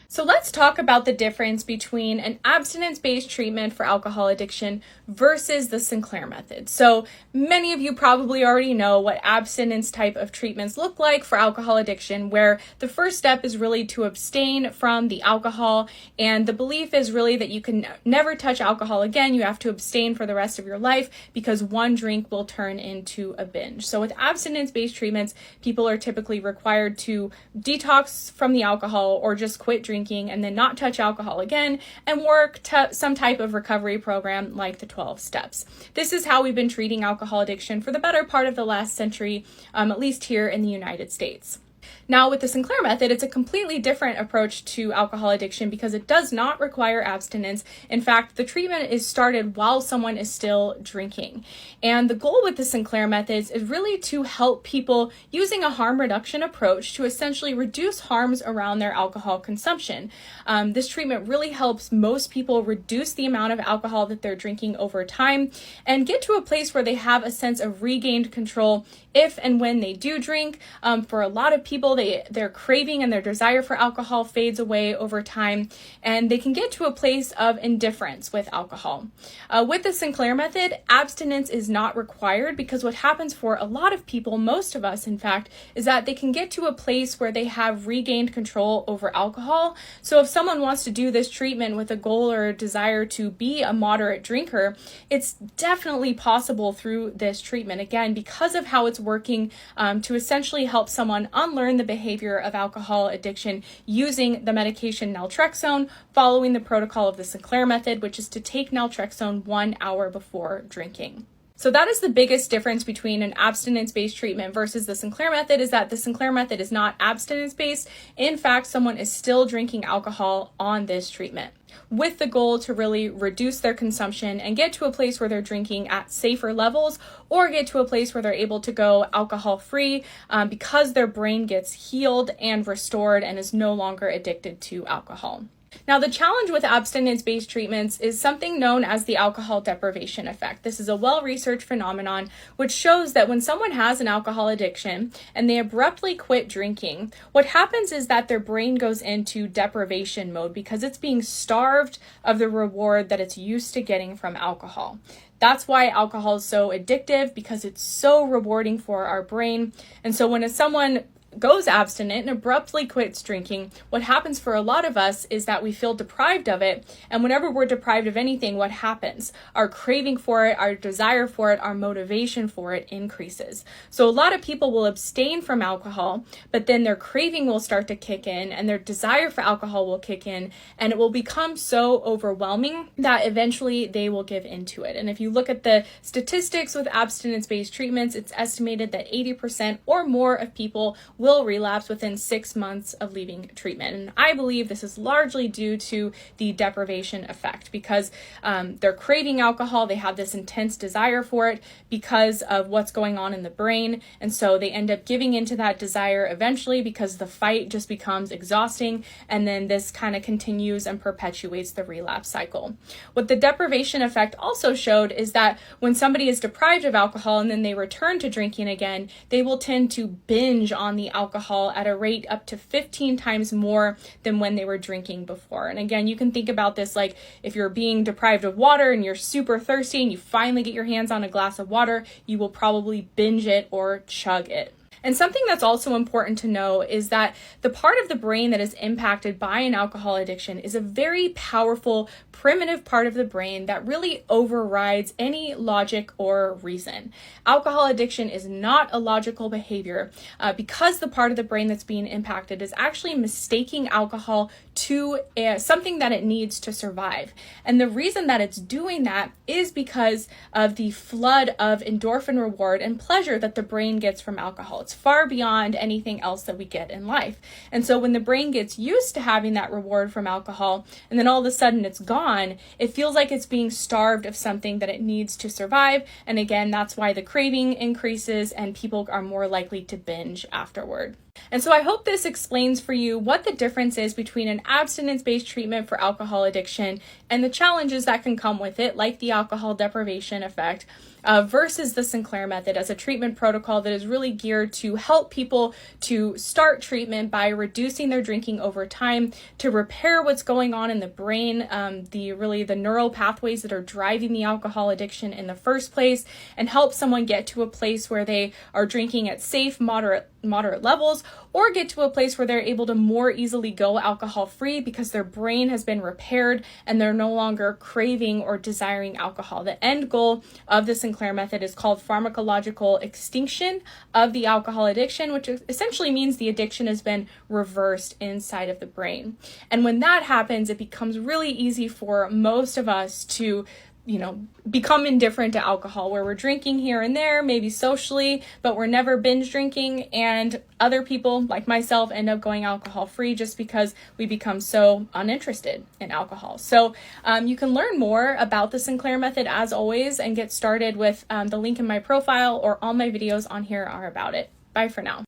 So let's talk about the difference between an abstinence-based treatment for alcohol addiction versus the Sinclair method. So many of you probably already know what abstinence type of treatments look like for alcohol addiction, where the first step is really to abstain from the alcohol. And the belief is really that you can never touch alcohol again. You have to abstain for the rest of your life because one drink will turn into a binge. So with abstinence-based treatments, people are typically required to detox from the alcohol or just quit drinking and then not touch alcohol again and work some type of recovery program like the 12 steps. This is how we've been treating alcohol addiction for the better part of the last century, at least here in the United States. Now, with the Sinclair method, it's a completely different approach to alcohol addiction because it does not require abstinence. In fact, the treatment is started while someone is still drinking. And the goal with the Sinclair methods is really to help people using a harm reduction approach to essentially reduce harms around their alcohol consumption. This treatment really helps most people reduce the amount of alcohol that they're drinking over time and get to a place where they have a sense of regained control if and when they do drink. For a lot of people, their craving and their desire for alcohol fades away over time, and they can get to a place of indifference with alcohol. With the Sinclair method, abstinence is not required because what happens for a lot of people, most of us in fact, is that they can get to a place where they have regained control over alcohol. So if someone wants to do this treatment with a goal or a desire to be a moderate drinker, it's definitely possible through this treatment, again, because of how it's working to essentially help someone unlearn the behavior of alcohol addiction using the medication Naltrexone, following the protocol of the Sinclair method, which is to take Naltrexone 1 hour before drinking. So that is the biggest difference between an abstinence-based treatment versus the Sinclair method, is that the Sinclair method is not abstinence-based. In fact, someone is still drinking alcohol on this treatment, with the goal to really reduce their consumption and get to a place where they're drinking at safer levels, or get to a place where they're able to go alcohol-free because their brain gets healed and restored and is no longer addicted to alcohol. Now, the challenge with abstinence-based treatments is something known as the alcohol deprivation effect. This is a well-researched phenomenon which shows that when someone has an alcohol addiction and they abruptly quit drinking, what happens is that their brain goes into deprivation mode because it's being starved of the reward that it's used to getting from alcohol. That's why alcohol is so addictive, because it's so rewarding for our brain. And so when someone goes abstinent and abruptly quits drinking, what happens for a lot of us is that we feel deprived of it. And whenever we're deprived of anything, what happens? Our craving for it, our desire for it, our motivation for it increases. So a lot of people will abstain from alcohol, but then their craving will start to kick in and their desire for alcohol will kick in, and it will become so overwhelming that eventually they will give into it. And if you look at the statistics with abstinence-based treatments, it's estimated that 80% or more of people will relapse within 6 months of leaving treatment. And I believe this is largely due to the deprivation effect, because they're craving alcohol, they have this intense desire for it because of what's going on in the brain, and so they end up giving into that desire eventually because the fight just becomes exhausting, and then this kind of continues and perpetuates the relapse cycle. What the deprivation effect also showed is that when somebody is deprived of alcohol and then they return to drinking again, they will tend to binge on the alcohol at a rate up to 15 times more than when they were drinking before. And again, you can think about this like if you're being deprived of water and you're super thirsty and you finally get your hands on a glass of water, you will probably binge it or chug it. And something that's also important to know is that the part of the brain that is impacted by an alcohol addiction is a very powerful, primitive part of the brain that really overrides any logic or reason. Alcohol addiction is not a logical behavior because the part of the brain that's being impacted is actually mistaking alcohol to something that it needs to survive. And the reason that it's doing that is because of the flood of endorphin reward and pleasure that the brain gets from alcohol. It's far beyond anything else that we get in life. And so when the brain gets used to having that reward from alcohol, and then all of a sudden it's gone, it feels like it's being starved of something that it needs to survive. And again, that's why the craving increases and people are more likely to binge afterward. And so I hope this explains for you what the difference is between an abstinence-based treatment for alcohol addiction and the challenges that can come with it, like the alcohol deprivation effect, versus the Sinclair Method as a treatment protocol that is really geared to help people to start treatment by reducing their drinking over time, to repair what's going on in the brain, the neural pathways that are driving the alcohol addiction in the first place, and help someone get to a place where they are drinking at safe, moderate levels, or get to a place where they're able to more easily go alcohol free because their brain has been repaired and they're no longer craving or desiring alcohol. The end goal of the Sinclair Method is called pharmacological extinction of the alcohol addiction, which essentially means the addiction has been reversed inside of the brain. And when that happens, it becomes really easy for most of us to become indifferent to alcohol, where we're drinking here and there, maybe socially, but we're never binge drinking. And other people like myself end up going alcohol free just because we become so uninterested in alcohol. So you can learn more about the Sinclair Method as always and get started with the link in my profile, or all my videos on here are about it. Bye for now.